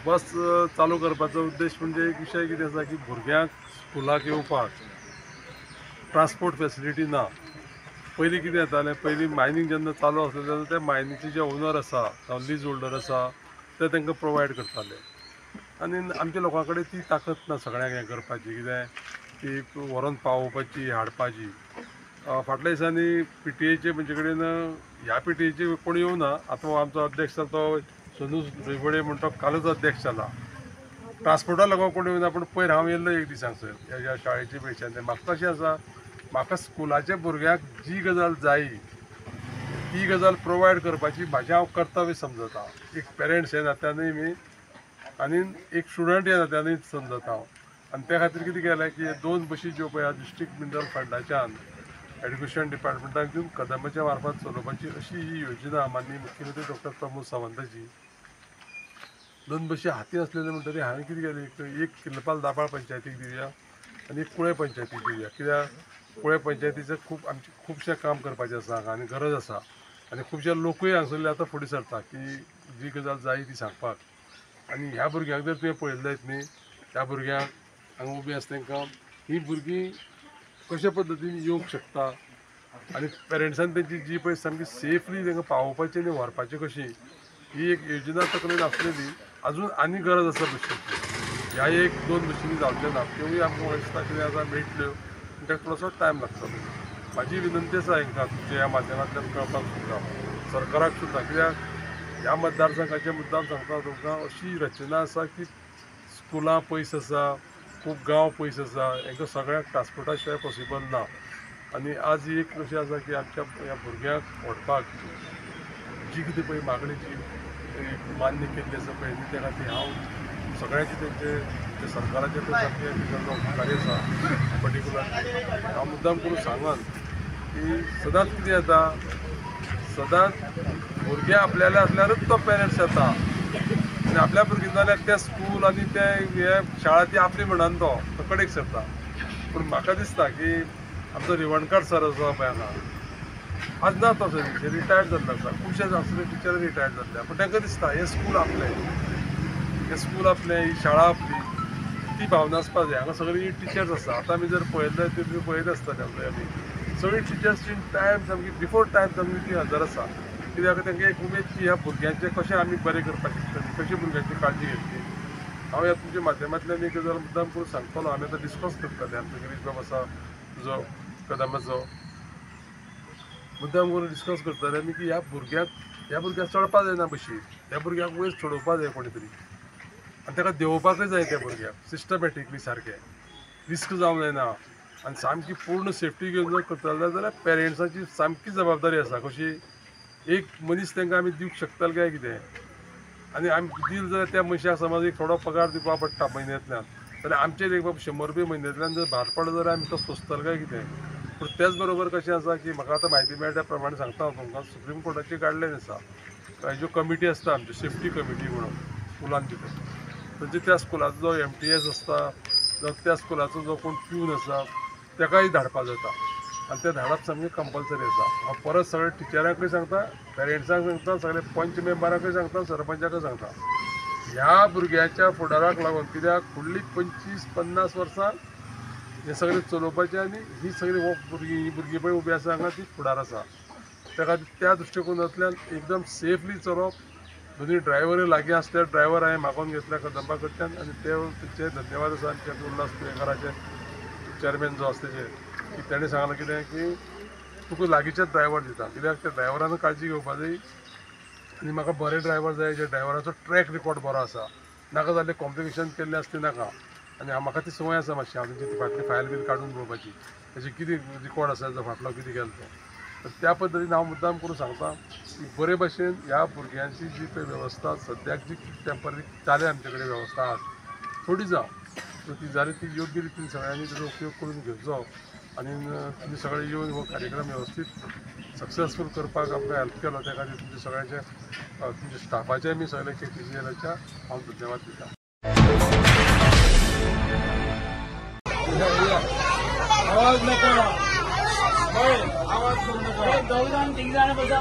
बस चालू करपाचो उद्देश म्हणजे एक विषय कितें आसा की भुरग्यांक स्कुलाक येवपाक ट्रान्सपोर्ट फॅसिलिटी ना। पयलीं कितें जातालें, पयलीं मायनींग जेन्ना चालू आसलें तेन्ना ते मायनीचे जे ओनर आसा जावं लीज होल्डर आसा ते तांकां प्रोवायड करताले आनी आमच्या लोकां कडेन ती ताकद ना सगळ्यांक हें करपाची, कितें ती व्हरोन पावोवपाची हाडपाची। फाटल्या दिसांनी PTA म्हणजे कडेन ह्या PTA कोण येवना, आतां आमचो अध्यक्ष तो सोनू रेवडे म्हणटा कालच अध्यक्ष जाला। ट्रान्सपोर्टा लागून कोण येवना, पूण पयर हांव येयल्लो एक दिसांसर ह्या शाळेच्या पेशान। म्हाका कशें आसा, म्हाका स्कुलाच्या भुरग्यांक जी गजाल जाय ती गजाल प्रोवायड करपाची म्हाजें हांव कर्तव्य समजता। एक पेरंट्स ह्या नात्यानूय मी आनी एक स्टुडंट ह्या नात्यानूय समजता हांव। आनी त्या खातीर कितें केलें की 2 बसी ज्यो पळय डिस्ट्रिक्ट मिनरल फंडाच्यान एड्युकेशन डिपार्टमेंटाक दिवन कदंबाच्या मार्फत चलोवपाची अशी ही योजना माननीय मुख्यमंत्री डॉक्टर प्रमोद सावंताची। 2 बसी हाती आसलेल्यो म्हणटकीर हांवें कितें केलें, एक किल्लपाल दाबाळ पंचायतीक दिवया आनी एक कुळे पंचायतीक दिवया। कित्याक कुळे पंचायतीचें आमचें खुबशें काम करपाचें आसा आनी गरज आसा आनी खुबशे लोकूय हांगसरले आतां फुडें सरता की जी गजाल जाय ती सांगपाक। आनी ह्या भुरग्यांक जर तुवें पळयलें न्ही, त्या भुरग्यांक हांगा उबीं आसा तांकां ही भुरगीं कशे पद्दतीन येवंक शकता आनी पेरंट्सान तेंची जी पळय सामकी सेफली तांकां पावोवपाची आनी व्हरपाचें कशी, ही एक योजना तकलेन आसलेली। अजून आनी गरज आसा बसीची, ह्या 1-2 बसींनी जावचें ना, त्योय आमकां म्हाका दिसता कितें आसा मेळटल्यो, ताका थोडोसो टायम लागतलो। म्हाजी विनंती आसा हांकां तुमच्या ह्या माध्यमांतल्यान कळपाक सुद्दां, सरकाराक सुद्दां, कित्याक ह्या मतदारसंघाचे मुद्दाम सांगता तुमकां अशी रचना आसा की स्कुलां पयस आसा, खूब गांव पयस आसा, हांकां सगळ्यांक ट्रान्सपोर्टा शिवाय पॉसिबल ना। आनी आज ही एक अशी आसा की आमच्या ह्या भुरग्यांक व्हरपाक जी कितें पळय मागणी जी मान्य केल्ली आसा पळय न्ही, त्या खातीर हांव सगळ्यांचे तेंचे सरकाराचे सामकें कार्य आसा पर्टिक्युलर हांव मुद्दाम करून सांगन की सदांच कितें जाता, सदांच भुरगे आपल्याले आसल्यारूच तो पेरंट्स येता आनी आपल्या भुरगीं जाल्यार ते स्कूल आनी ते हे शाळा ती आपली म्हणून तो कडेक सरता। पूण म्हाका दिसता की आमचो रिवणकार सर आसा पळय हांगा, आज ना तो सर रिटायर्ड जाल्लो आसा, खुबशे आसले टिचर रिटायर्ड जाल्ले, पूण तांकां दिसता हे स्कूल आपलें, हे स्कूल आपलें, ही शाळा आपली, ती भावना आसपा जाय। हांगा सगळीं टिचर्स आसा, आतां आमी जर पळयलें तर तुमी पळयत आसतले आमी सगळीं टिचर्स इन टायम सामकी बिफोर टायम सामकी ती हजर आसा। कित्याक तांकां एक उमेद की ह्या भुरग्यांचें कशें आमी बरें करपाक शकतलीं, कशी भुरग्यांची काळजी घेतली। हांव ह्या तुमच्या माध्यमांतल्यान एक गजाल मुद्दाम करून सांगतलो, आमी आतां डिस्कस करतले, आमचो गिरीश बाब आसा तुजो कदंबाचो, मुद्दाम करून डिस्कस करतले आमी की ह्या भुरग्यांक चडपा जायना बशीर, ह्या भुरग्यांक वयर चडोवपा जाय कोणी तरी आनी ताका देंवोवपाकूय जाय त्या भुरग्यांक सिस्टमॅटिकली सारकें, रिस्क जावंक जायना आनी सामकी पूर्ण सेफ्टी घेवन जर करतले जाल्यार पेरंट्साची सामकी जबाबदारी आसा। कशी एक मनीस तांकां आमी दिवंक शकतले काय कितें, आनी आमी दिल जाल्यार त्या मनशाक समज एक थोडो पगार दिवपा पडटा म्हयन्यांतल्यान, जाल्यार आमचेर एक 100 रुपया म्हयन्यांतल्यान जर भार पडलो जाल्यार आमी तो सोंसतले काय कितें। पूण त्याच बरोबर कशें आसा की म्हाका आतां म्हायती मेळ्ळ्या त्या प्रमाणे सांगता हांव तुमकां, सुप्रीम कोर्टाची गायडलायन आसा, ज्यो कमिटी आसता आमच्यो सेफ्टी कमिटी म्हणून स्कुलान भितर, म्हणजे त्या स्कुलाचो जो MTS आसता जावं त्या स्कुलाचो जो कोण प्यून आसा ताकाय धाडपा जाता आनी तें धाडप सामकें कंपल्सरी आसा। हांव परत सगळ्या टिचरांकूय सांगता, पेरंट्सांक सांगता, सगळे पंच मेंबरांकूय सांगता, सरपंचाकूय सांगता, ह्या भुरग्याच्या फुडाराक लागून, कित्याक फुडलीं 25-50 वर्सां हे सगळें चलोवपाचें आनी ही सगळीं भुरगीं पळय उबी आसा हांगा ती फुडार आसा। त्या खातीर त्या दृश्टिकोनांतल्यान एकदम सेफली चलोवप, दोनी ड्रायव्हर लागीं आसल्या ड्रायव्हर हांवें मागोवन घेतल्या कदंबा कडच्यान आनी तेचे धन्यवाद आसा आमच्या उल्हास कुयेकाराचे चेअरमॅन जो आसा तेजे, की तेणें सांगलें कितें की तुका लागींचेच ड्रायव्हर दिता, कित्याक त्या ड्रायव्हरान काळजी घेवपा जाय आनी म्हाका बरे ड्रायव्हर जाय जे ड्रायव्हराचो ट्रॅक रिकॉर्ड बरो आसा, नाका जाल्ले कॉम्प्लिकेशन केल्ले आसले नाका। आनी म्हाका ती संवय आसा मातशी, हांव तेची फाटली फायल बील काडून पळोवपाची, तेजी कितें रिकॉर्ड आसा तेजो फाटलो कितें केलो तो, तर त्या पद्दतीन हांव मुद्दाम करून सांगता की बरे भशेन ह्या भुरग्यांची जी पळय वेवस्था सद्याक जी टेम्पररी जाले आमचे कडेन वेवस्था आसा थोडी जावं ती जाली ती योग्य रितीन सगळ्यांनी तेजो उपयोग करून घेवचो आनी तुमी सगळे येवन हो कार्यक्रम वेवस्थीत सक्सेसफूल करपाक आमकां हेल्प केलो त्या खातीर तुमचे सगळ्यांचे तुमच्या स्टाफाचे आमी सगळे KTCLच्या हांव धन्यवाद दिता. आवाज नको आवाज करू नका.